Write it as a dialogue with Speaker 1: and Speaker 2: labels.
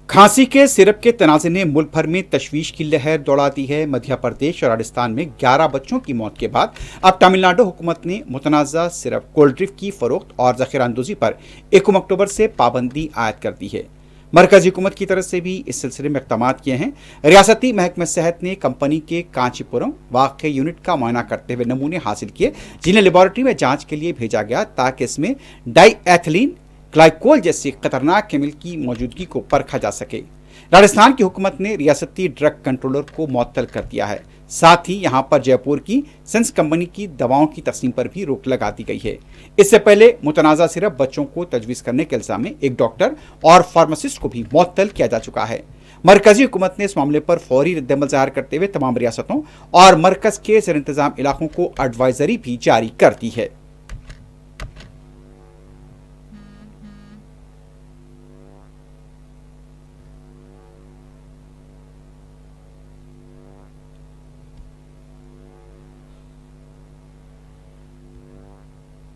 Speaker 1: खांसी के सिरप के तनाज़े ने मुल्क भर में तशवीश की लहर दौड़ा दी है। मध्य प्रदेश और राजस्थान में 11 बच्चों की मौत के बाद अब तमिलनाडु हुकूमत ने मुतनाज़ा सिरप कोल्ड ड्रिंक की फरोख्त और ज़ख़ीरा अंदोज़ी पर 1 अक्टूबर से पाबंदी आयद कर दी है। मरकजी हुकूमत की तरफ से भी इस सिलसिले में इक़दाम किए हैं। रियासती महकमा सेहत ने कंपनी के कांचीपुरम वाक़े यूनिट का मुआयना करते हुए नमूने हासिल किए, जिन्हें लेबॉरेटरी में जांच के लिए भेजा गया ताकि इसमें डाईएथिलीन ग्लाइकोल जैसी खतरनाक केमिकल की मौजूदगी को परखा जा सके। राजस्थान की हुकूमत ने रियासती ड्रग कंट्रोलर को मुअत्तल कर दिया है। साथ ही यहां पर जयपुर की सेंस कंपनी की दवाओं की तस्लीम पर भी रोक लगा दी गई है। इससे पहले मुतनाज़ा सिरप बच्चों को तजवीज़ करने के इल्ज़ाम में एक डॉक्टर और फार्मासिस्ट को भी मुअत्तल किया जा चुका है। मरकजी हुकूमत ने इस मामले पर फौरी रद्दअमल ज़ाहिर करते हुए तमाम रियासतों और मरकज़ के ज़ेर इंतज़ाम इलाकों को एडवाइजरी भी जारी कर दी है।